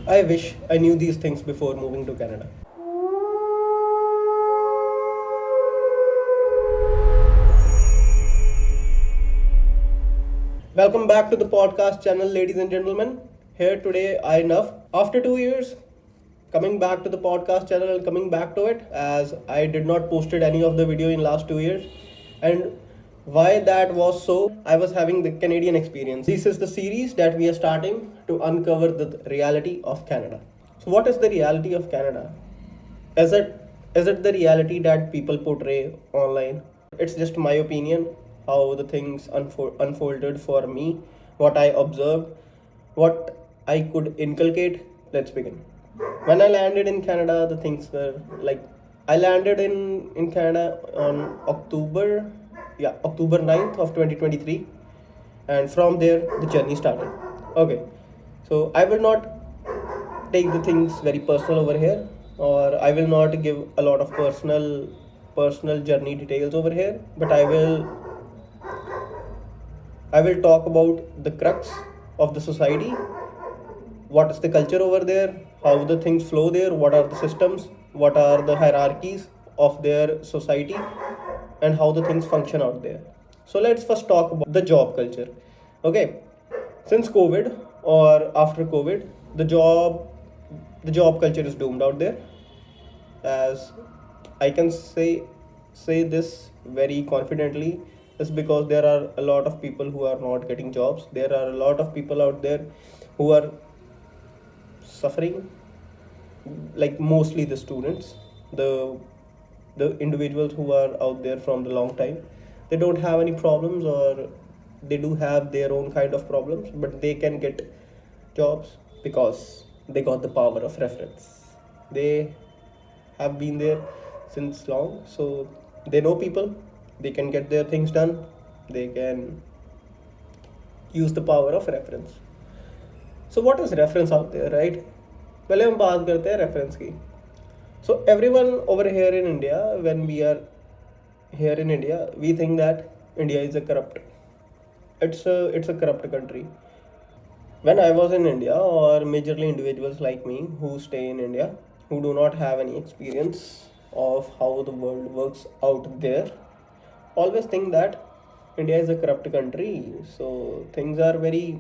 I wish I knew these things before moving to Canada. Welcome back to the podcast channel, ladies and gentlemen. Here today, I Nuff. After 2 years, coming back to the podcast channel and coming back to it, as I did not posted any of the video in last 2 years, and why that was so, I was having the Canadian experience. This is the series that we are starting to uncover the reality of Canada. So, what is the reality of Canada? Is it the reality that people portray online? It's just my opinion, how the things unfolded for me, what I observed, what I could inculcate. Let's begin. When I landed in Canada, the things were like, I landed in Canada on October 9th of 2023, and from there the journey started. Okay, so I will not take the things very personal over here, or I will not give a lot of personal journey details over here, but I will talk about the crux of the society, what is the culture over there, how the things flow there, what are the systems, what are the hierarchies of their society, and how the things function out there. So let's first talk about the job culture. Okay, since COVID or after COVID, the job culture is doomed out there. As I can say this very confidently, is because there are a lot of people who are not getting jobs. There are a lot of people out there who are suffering, like mostly the students, the individuals who are out there from the long time. They don't have any problems, or they do have their own kind of problems, but they can get jobs because they got the power of reference. They have been there since long, so they know people, they can get their things done, they can use the power of reference. So what is reference out there, right? पहले हम बात करते हैं reference की. So everyone over here in India, when we are here in India, we think that India is a corrupt, it's a corrupt country. When I was in India, or majorly individuals like me who stay in India, who do not have any experience of how the world works out there, always think that India is a corrupt country. So things are very,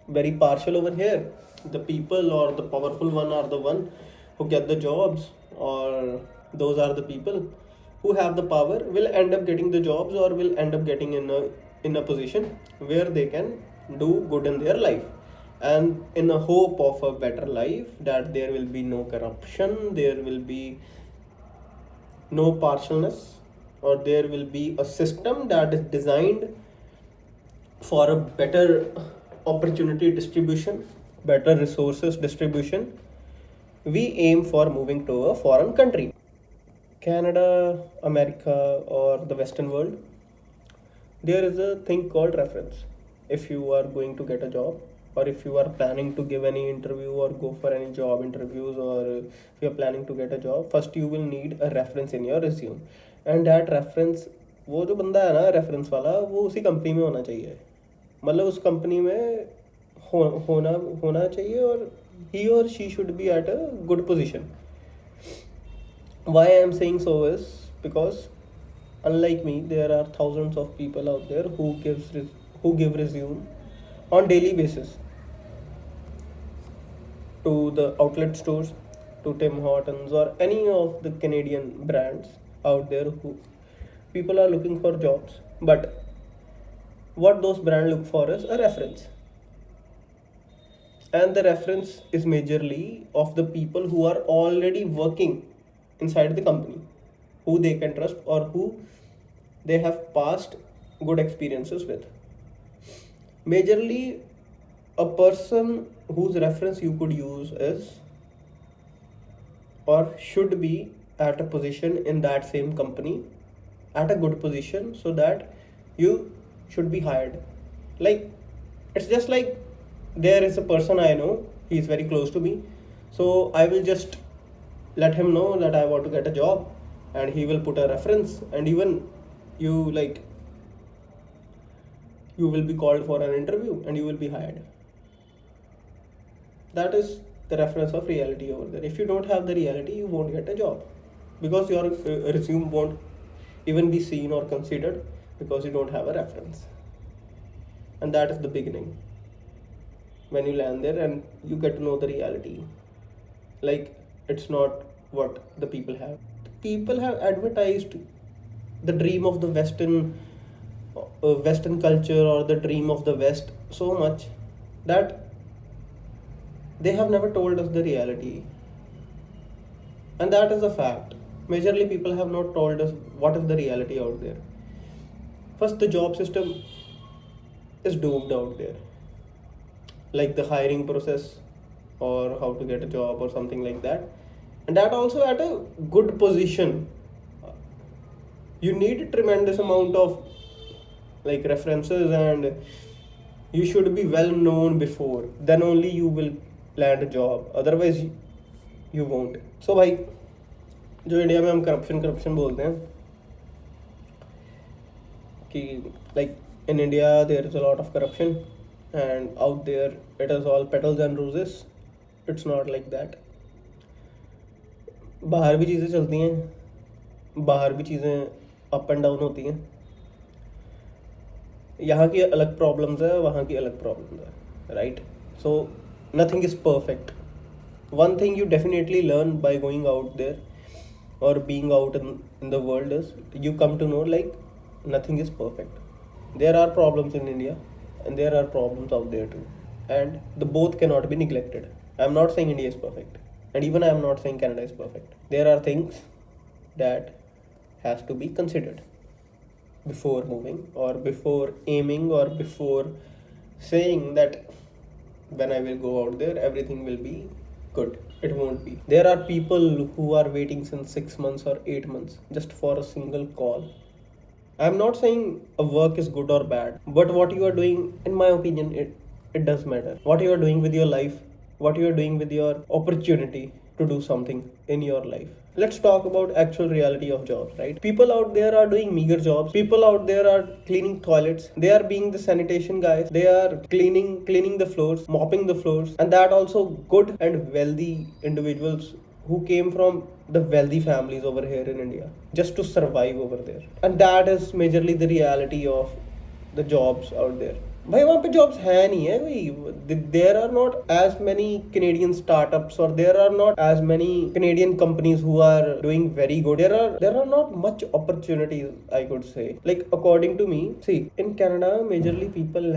very partial over here. The people or the powerful one are the one who get the jobs, or those are the people who have the power will end up getting the jobs, or will end up getting in a position where they can do good in their life, and in a hope of a better life, that there will be no corruption, there will be no partialness, or there will be a system that is designed for a better opportunity distribution, better resources distribution. We aim for moving to a foreign country, Canada, America, or the Western world. There is a thing called reference. If you are going to get a job, or if you are planning to give any interview or go for any job interviews, or if you are planning to get a job, first you will need a reference in your resume. And that reference, वो जो बंदा है ना reference वाला, वो उसी company में होना चाहिए. मतलब उस कंपनी में होना होना चाहिए, और he or she should be at a good position. Why I am saying so is because, unlike me, there are thousands of people out there who give resume on daily basis to the outlet stores, to Tim Hortons, or any of the Canadian brands out there, who people are looking for jobs. But what those brands look for is a reference, and the reference is majorly of the people who are already working inside the company, who they can trust, or who they have past good experiences with. Majorly, a person whose reference you could use is, or should be, at a position in that same company, at a good position, so that you should be hired. Like, it's just like, there is a person I know, he is very close to me, so I will just let him know that I want to get a job, and he will put a reference, and even you like you will be called for an interview and you will be hired. That is the reference of reality over there. If you don't have the reality, you won't get a job, because your resume won't even be seen or considered, because you don't have a reference. And that is the beginning, when you land there and you get to know the reality. Like, it's not what the people have. The people have advertised the dream of the Western culture, or the dream of the West, so much that they have never told us the reality. And that is a fact. Majorly, people have not told us what is the reality out there. First, the job system is doomed out there, like the hiring process, or how to get a job, or something like that. And that also at a good position. You need a tremendous amount of like references, and you should be well known before, then only you will land a job, otherwise you won't. So भाई, जो India में हम corruption corruption बोलते हैं कि like in India there is a lot of corruption, and out there it is all petals and roses. It's not like that. बाहर भी चीज़ें चलती हैं, बाहर भी चीज़ें अप एंड डाउन होती हैं. यहाँ की अलग प्रॉब्लम्स है, वहाँ की अलग प्रॉब्लम्स है, right? So nothing is perfect. One thing you definitely learn by going out there, or being out in the world, is you come to know like nothing is perfect. There are problems in India, and there are problems out there too, and the both cannot be neglected. I'm not saying India is perfect, and even I'm not saying Canada is perfect. There are things that has to be considered before moving, or before aiming, or before saying that when I will go out there everything will be good. It won't be. There are people who are waiting since 6 months or 8 months just for a single call. I'm not saying a work is good or bad, but what you are doing, in my opinion, it does matter. What you are doing with your life, what you are doing with your opportunity to do something in your life. Let's talk about actual reality of jobs, right? People out there are doing meager jobs. People out there are cleaning toilets. They are being the sanitation guys. They are cleaning the floors, mopping the floors, and that also good and wealthy individuals who came from the wealthy families over here in India just to survive over there. And that is majorly the reality of the jobs out there. भाई वहाँ पे jobs है नहीं है भाई. There are not as many Canadian startups, और there are not as many Canadian companies who are doing very good. There are not much opportunities, I could say. Like, according to me, see, in Canada majorly people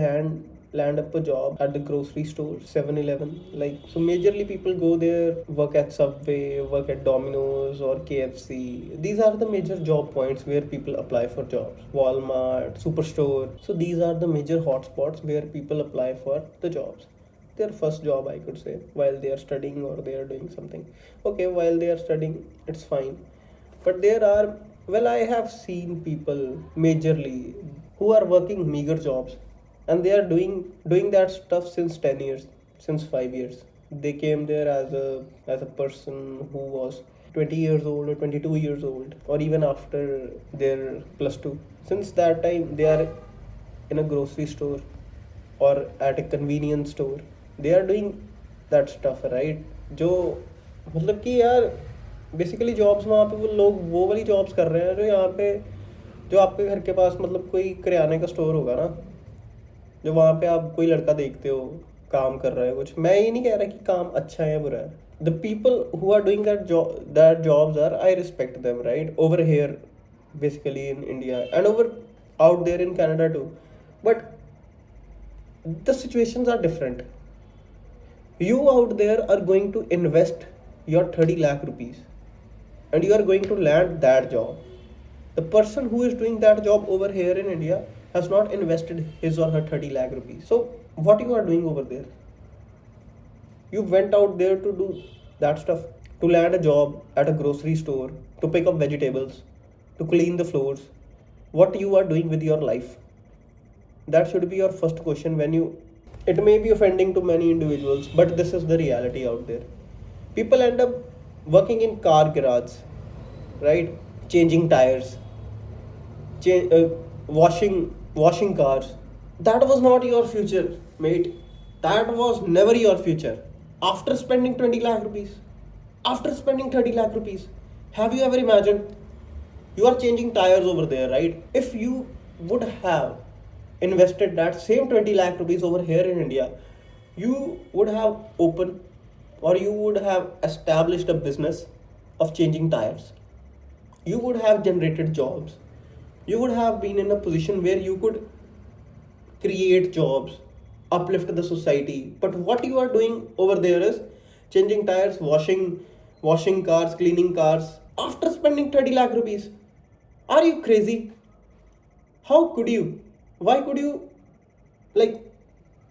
land up a job at the grocery store, 7-Eleven. Like, so majorly people go there, work at Subway, work at Domino's or KFC. These are the major job points where people apply for jobs. Walmart, Superstore. So these are the major hotspots where people apply for the jobs. Their first job, I could say, while they are studying or they are doing something. Okay, while they are studying, it's fine. But there are, well, I have seen people majorly who are working meager jobs, and they are doing that stuff since 10 years, since 5 years. They came there as a person who was 20 years old or 22 years old, or even after their plus 2. Since that time they are in a grocery store or at a convenience store. They are doing that stuff, right? जो मतलब कि यार basically jobs वहाँ पे वो लोग वो वाली जॉब्स कर रहे हैं जो यहाँ पे, जो आपके घर के पास मतलब कोई किराने का स्टोर होगा ना, जो वहाँ पे आप कोई लड़का देखते हो काम कर रहा है कुछ. मैं ये नहीं कह रहा कि काम अच्छा है या बुरा है. The people who are doing that jobs are, I respect them, right? Over here basically in India, and over out there in Canada too. But the situations are different. You out there are going to invest your 30 lakh rupees, and you are going to land that job. The person who is doing that job over here in India has not invested his or her 30 lakh rupees. So what you are doing over there? You went out there to do that stuff, to land a job at a grocery store, to pick up vegetables, to clean the floors. What you are doing with your life? That should be your first question when you. It may be offending to many individuals, but this is the reality out there. People end up working in car garage, right? Changing tires, washing cars. That was not your future, mate. That was never your future. after spending 20 lakh rupees, after spending 30 lakh rupees. Have you ever imagined you are changing tires over there, right? If you would have invested that same 20 lakh rupees over here in India, you would have opened or you would have established a business of changing tires. You would have generated jobs. You would have been in a position where you could create jobs, uplift the society. But what you are doing over there is changing tires, washing cars, cleaning cars after spending 30 lakh rupees. Are you crazy? How could you? Why could you like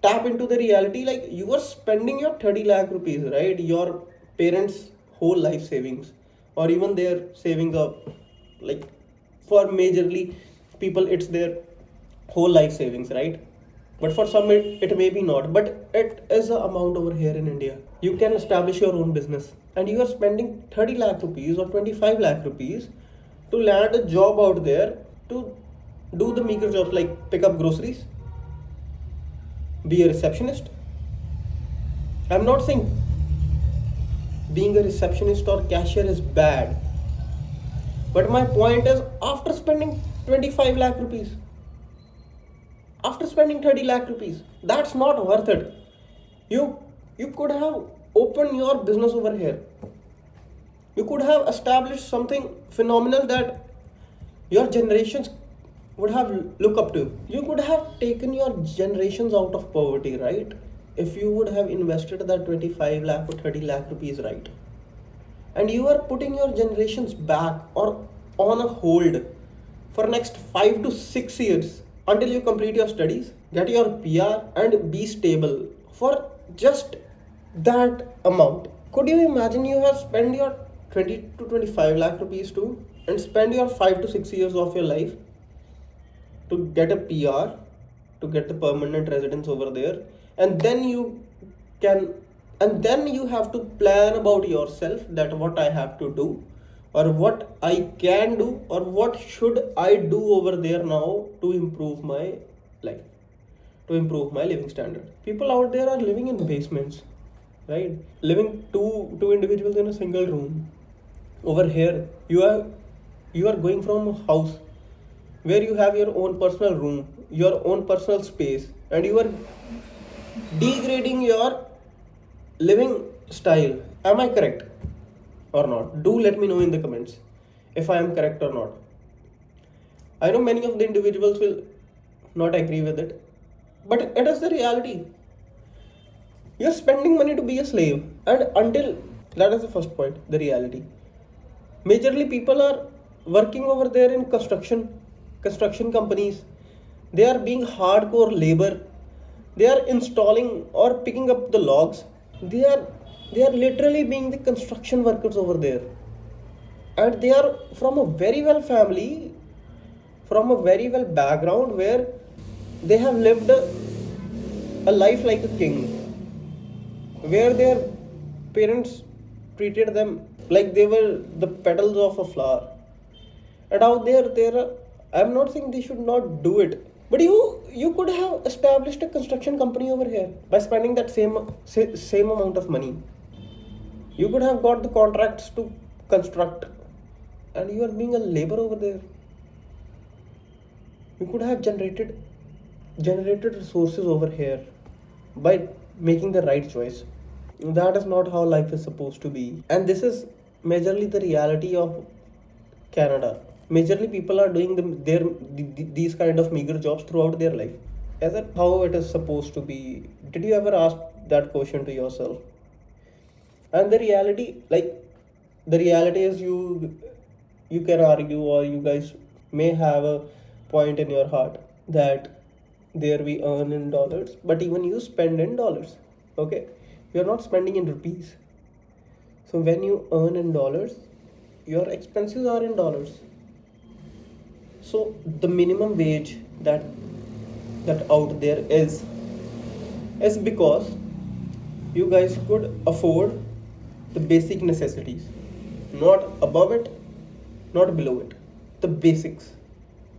tap into the reality? Like you are spending your 30 lakh rupees, right? Your parents' whole life savings, or even their savings of like for majorly people, it's their whole life savings, right? But for some it may be not, but it is a amount over here in India. You can establish your own business and you are spending 30 lakh rupees or 25 lakh rupees to land a job out there to do the meager jobs like pick up groceries, be a receptionist. I'm not saying being a receptionist or cashier is bad, but my point is after spending 25 lakh rupees, after spending 30 lakh rupees, that's not worth it. You you could have opened your business over here. You could have established something phenomenal that your generations would have look up to. You could have taken your generations out of poverty, right? If you would have invested that 25 lakh or 30 lakh rupees, right? And you are putting your generations back or on a hold for next 5 to 6 years until you complete your studies, get your PR and be stable for just that amount. Could you imagine you have spent your 20 to 25 lakh rupees too and spend your 5 to 6 years of your life to get a PR, to get the permanent residence over there, and then you can, and then you have to plan about yourself that what I have to do, or what I can do, or what should I do over there now to improve my life, to improve my living standard. People out there are living in basements, right? Living two individuals in a single room. Over here, you are going from a house where you have your own personal room, your own personal space, and you are degrading your living style. Am I correct or not? Do let me know in the comments if I am correct or not. I know many of the individuals will not agree with it, but it is the reality. You're spending money to be a slave, and until that is the first point, the reality. Majorly, people are working over there in construction companies. They are being hardcore labor. They are installing or picking up the logs. They are they are literally being the construction workers over there, and they are from a very well family, from a very well background where they have lived a life like a king, where their parents treated them like they were the petals of a flower. And out there are, I'm not saying they should not do it, but you could have established a construction company over here by spending that same amount of money. You could have got the contracts to construct, and you are being a labor over there. You could have generated resources over here by making the right choice. That is not how life is supposed to be, and this is majorly the reality of Canada. Majorly people are doing these kind of meager jobs throughout their life. Is that how it is supposed to be? Did you ever ask that question to yourself? And the reality, like, the reality is, you can argue, or you guys may have a point in your heart that there we earn in dollars, but even you spend in dollars. Okay, you're not spending in rupees. So when you earn in dollars, your expenses are in dollars. So the minimum wage that out there is because you guys could afford the basic necessities, not above it, not below it, the basics.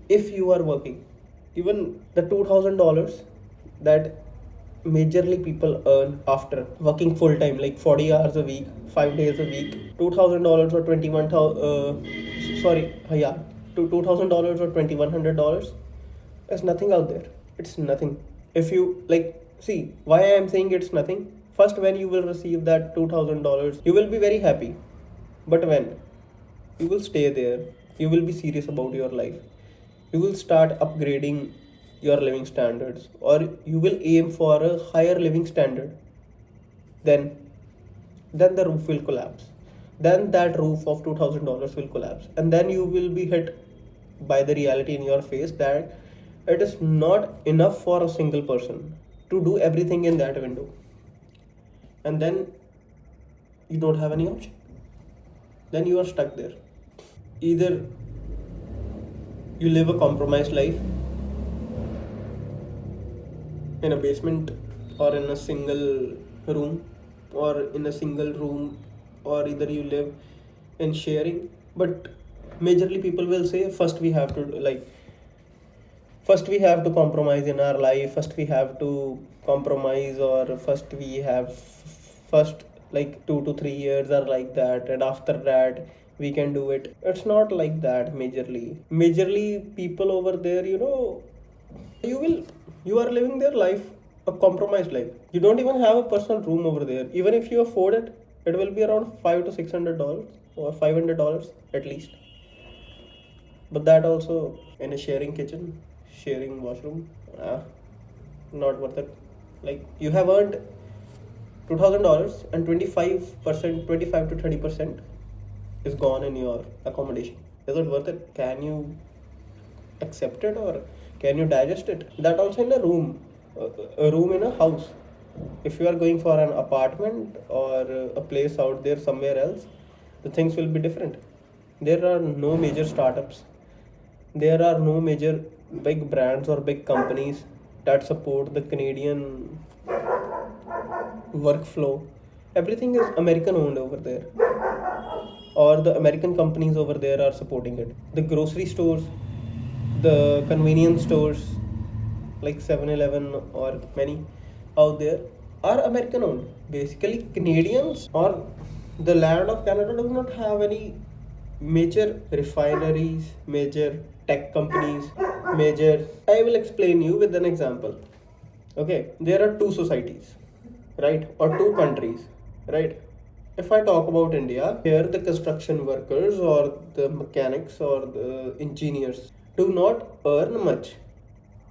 If you are working, even the $2,000 that majorly people earn after working full time, like 40 hours a week, 5 days a week, $2,000 or 21,000, sorry, yeah, $2,000 or $2,100 is nothing out there. It's nothing. If you like, see why I am saying it's nothing. First, when you will receive that $2,000, you will be very happy. But when you will stay there, you will be serious about your life, you will start upgrading your living standards, or you will aim for a higher living standard, then the roof will collapse. Then that roof of $2,000 will collapse, and then you will be hit by the reality in your face that it is not enough for a single person to do everything in that window, and then you don't have any option. Then you are stuck there. Either you live a compromised life in a basement, or in a single room, or in a single room, or either you live in sharing. But majorly people will say first we have to like first we have to compromise in our life, first we have to compromise, or first we have first like 2 to 3 years are like that, and after that we can do it. It's not like that. Majorly people over there, you will you are living their life a compromised life. You don't even have a personal room over there. Even if you afford it, it will be around $500 to $600 or $500 at least. But that also in a sharing kitchen, sharing washroom, not worth it. Like you have earned $2,000 and 25%, 25 to 30% is gone in your accommodation. Is it worth it? Can you accept it, or can you digest it? That also in a room, a room in a house. If you are going for an apartment or a place out there somewhere else, the things will be different. There are no major startups, there are no major big brands or big companies that support the Canadian workflow. Everything is American owned over there, or the American companies over there are supporting it. The grocery stores, the convenience stores like 7-Eleven or many out there are American owned. Basically, Canadians or the land of Canada does not have any major refineries, major tech companies, major. I will explain you with an example. Okay, there are two societies, right, or two countries, right? If I talk about India, here the construction workers or the mechanics or the engineers do not earn much.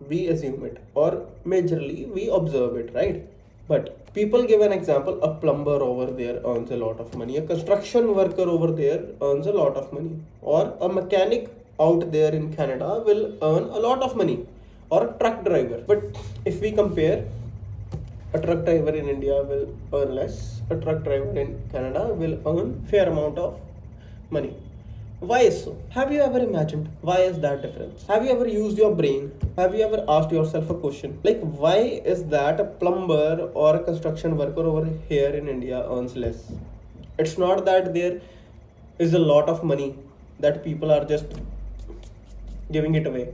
We assume it, or majorly we observe it, right? But people give an example: a plumber over there earns a lot of money, a construction worker over there earns a lot of money, or a mechanic out there in Canada will earn a lot of money, or a truck driver. But if we compare, a truck driver in India will earn less, a truck driver in Canada will earn fair amount of money. Why is so? Have you ever imagined why is that difference? Have you ever used your brain? Have you ever asked yourself a question like why is that a plumber or a construction worker over here in India earns less? It's not that there is a lot of money that people are just giving it away.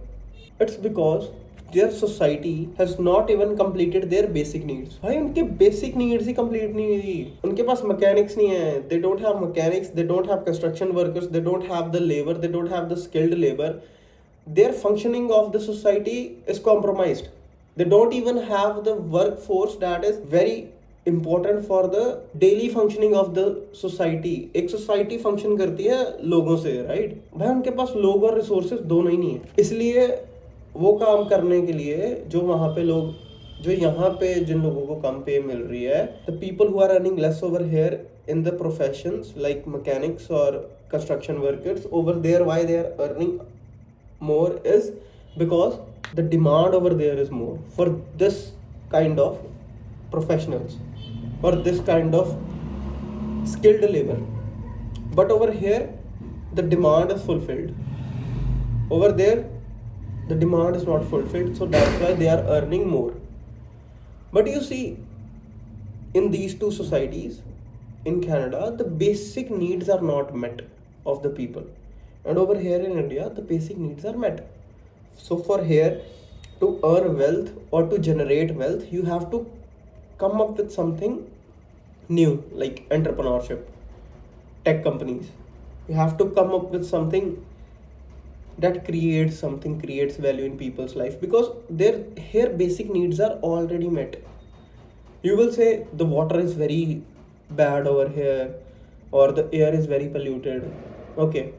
It's because their society has not even completed their basic needs. भाई उनके basic needs ही complete नहीं हुई. उनके पास mechanics नहीं है. They don't have mechanics. They don't have construction workers. They don't have the labor. They don't have the skilled labor. Their functioning of the society is compromised. They don't even have the workforce that is very important for the daily functioning of the society. एक society function करती है लोगों से, right? भाई उनके पास लोग और resources दोनों ही नहीं है. इसलिए वो काम करने के लिए जो वहाँ पे लोग, जो यहाँ पे जिन लोगों को कम पे मिल रही है, the people who are earning less over here in the professions like mechanics or construction workers over there, why they are earning more is because the demand over there is more for this kind of professionals or this kind of skilled labor. But over here the demand is fulfilled. Over there the demand is not fulfilled, so that's why they are earning more. But you see, in these two societies in Canada, the basic needs are not met of the people, and over here in India the basic needs are met. So for here to earn wealth or to generate wealth, you have to come up with something new, like entrepreneurship, tech companies. You have to come up with something that creates value in people's life, because their here basic needs are already met. You will say the water is very bad over here, or the air is very polluted. Okay,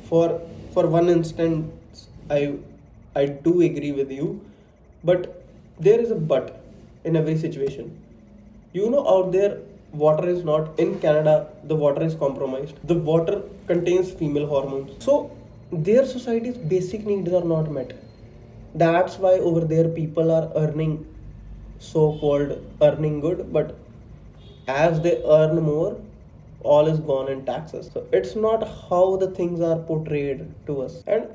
for one instance, I do agree with you, but there is a but in every situation. You know, out there, water is not in Canada. The water is compromised. The water contains female hormones, so their society's basic needs are not met. That's why over there people are earning, so-called earning good, but as they earn more, all is gone in taxes. So it's not how the things are portrayed to us. And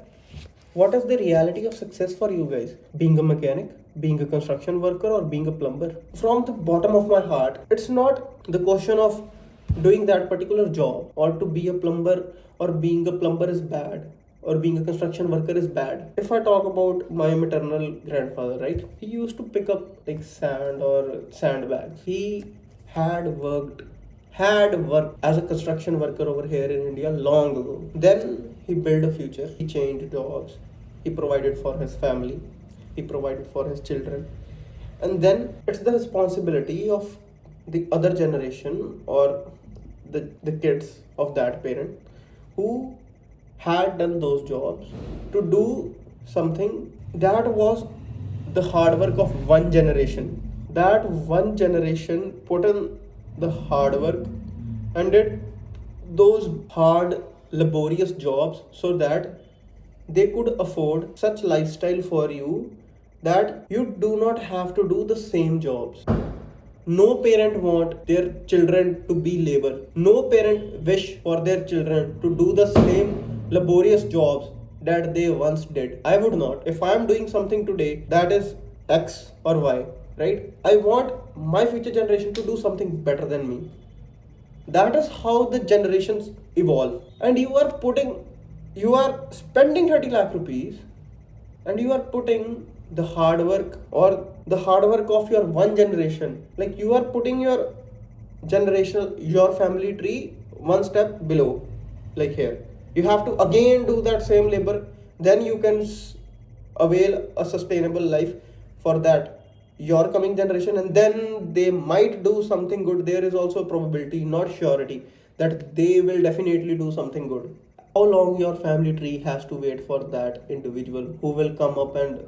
what is the reality of success for you guys? Being a mechanic, being a construction worker, or being a plumber? From the bottom of my heart, it's not the question of doing that particular job, or to be a plumber, or being a plumber is bad, or being a construction worker is bad. If I talk about my maternal grandfather, right? He used to pick up like sand or sandbags. He had worked worked as a construction worker over here in India long ago. Then he built a future. He changed jobs. He provided for his family. He provided for his children. And then it's the responsibility of the other generation, or the kids of that parent who had done those jobs, to do something that was the hard work of one generation. That one generation put in the hard work and did those hard, laborious jobs so that they could afford such lifestyle for you, that you do not have to do the same jobs. No parent want their children to be labor. No parent wish for their children to do the same laborious jobs that they once did. I would not. If I am doing something today that is X or Y, right? I want my future generation to do something better than me. That is how the generations evolve. And you are spending 30 lakh rupees, and you are putting the hard work, or the hard work of your one generation, like you are putting your your family tree one step below. Like here, you have to again do that same labor, then you can avail a sustainable life for that your coming generation, and then they might do something good. There is also a probability, not surety, that they will definitely do something good. How long your family tree has to wait for that individual who will come up and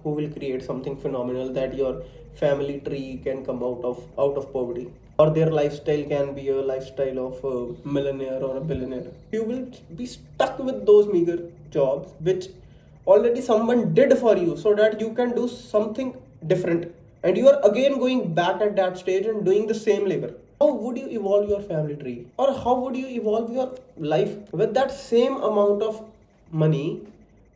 who will create something phenomenal, that your family tree can come out of poverty, or their lifestyle can be a lifestyle of a millionaire or a billionaire. You will be stuck with those meager jobs which already someone did for you, so that you can do something different, and you are again going back at that stage and doing the same labor. How would you evolve your family tree, or how would you evolve your life with that same amount of money?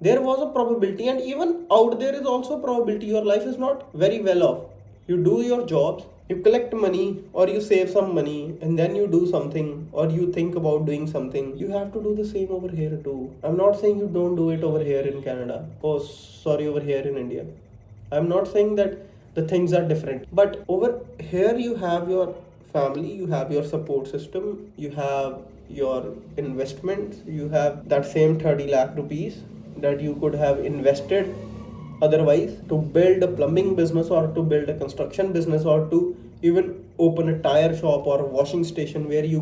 There was a probability, and even out there is also a probability your life is not very well off. You do your jobs, you collect money, or you save some money, and then you do something, or you think about doing something. You have to do the same over here too. I'm not saying you don't do it over here in Canada, oh sorry, over here in India. I'm not saying that the things are different, but over here you have your family, you have your support system, you have your investments, you have that same 30 lakh rupees that you could have invested otherwise, to build a plumbing business, or to build a construction business, or to even open a tire shop or a washing station, where you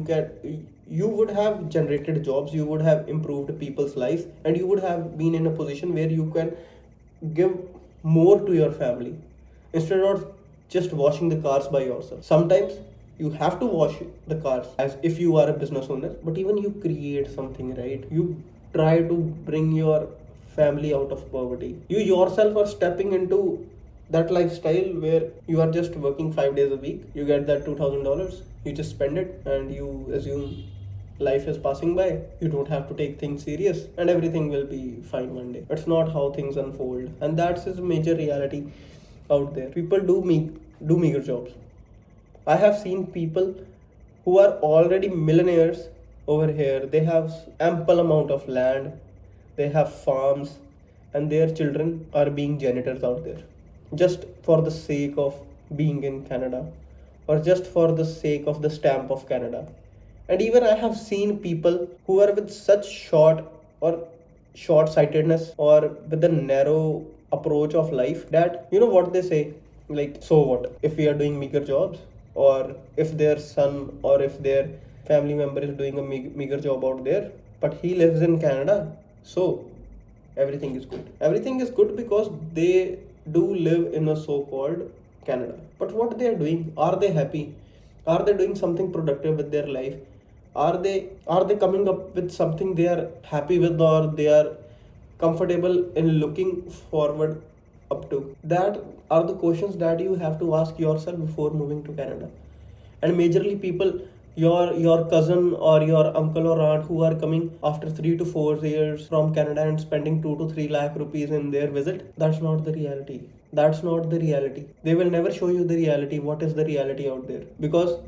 would have generated jobs, you would have improved people's lives, and you would have been in a position where you can give more to your family, instead of just washing the cars by yourself. Sometimes you have to wash the cars as if you are a business owner, but even you create something, right? You try to bring your family out of poverty. You yourself are stepping into that lifestyle where you are just working 5 days a week. You get that $2,000, you just spend it, and you assume life is passing by. You don't have to take things serious, and everything will be fine one day. It's not how things unfold, and that's a major reality out there. People do meager jobs. I have seen people who are already millionaires over here. They have ample amount of land, they have farms, and their children are being janitors out there, just for the sake of being in Canada, or just for the sake of the stamp of Canada. And even I have seen people who are with such short sightedness or with a narrow approach of life that you know what they say, like, so what if we are doing meager jobs, or if their son or if their family member is doing a meager job out there, but he lives in Canada, so everything is good. Everything is good because they do live in a so-called Canada. But what they are doing? Are they happy? Are they doing something productive with their life? Are they coming up with something they are happy with, or they are comfortable in looking forward up to? That are the questions that you have to ask yourself before moving to Canada. And majorly people, your cousin or your uncle or aunt who are coming after 3 to 4 years from Canada and spending 2 to 3 lakh rupees in their visit, that's not the reality. That's not the reality. They will never show you the reality, what is the reality out there. Because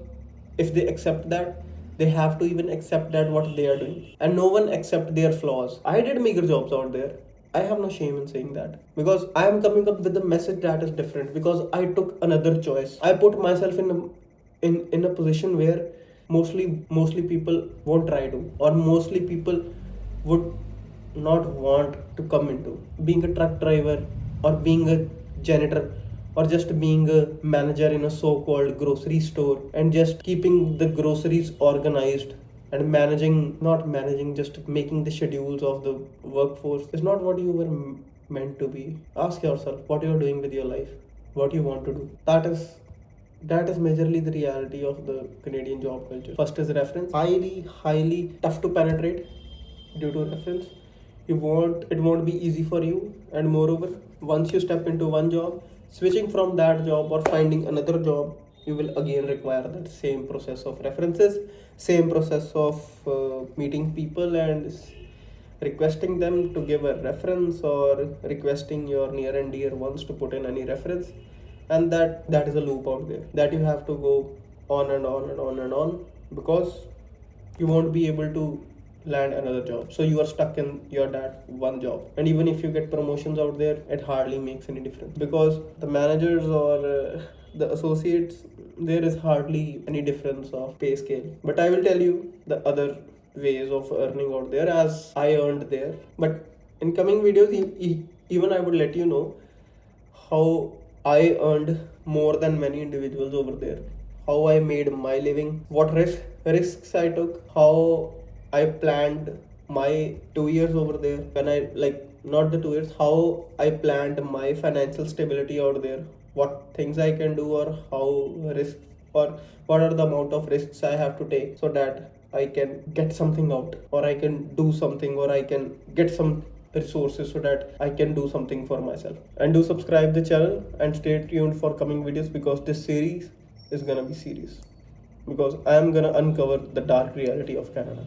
if they accept that, they have to even accept that what they are doing, and no one accept their flaws. I did meager jobs out there. I have no shame in saying that, because I am coming up with a message that is different, because I took another choice. I put myself in a position where mostly people won't try to, or mostly people would not want to come into. Being a truck driver, or being a janitor, or just being a manager in a so-called grocery store and just keeping the groceries organized and managing, not managing, just making the schedules of the workforce is not what you were meant to be. Ask yourself what you are doing with your life, what you want to do. That is majorly the reality of the Canadian job culture. First is reference, highly tough to penetrate due to reference. It won't be easy for you, and moreover, once you step into one job, switching from that job or finding another job, you will again require that same process of references, same process of meeting people and requesting them to give a reference, or requesting your near and dear ones to put in any reference. And that is a loop out there that you have to go on and on and on and on, because you won't be able to land another job, so you are stuck in your that one job. And even if you get promotions out there, it hardly makes any difference, because the managers or the associates, there is hardly any difference of pay scale. But I will tell you the other ways of earning out there, as I earned there. But in coming videos, even I would let you know how I earned more than many individuals over there, how I made my living, what risks I took, how I planned my 2 years over there. When I, like, not the 2 years, how I planned my financial stability out there, what things I can do, or how risk, or what are the amount of risks I have to take so that I can get something out, or I can do something, or I can get some resources so that I can do something for myself. And do subscribe the channel and stay tuned for coming videos, because this series is gonna be serious, because I am gonna uncover the dark reality of Canada.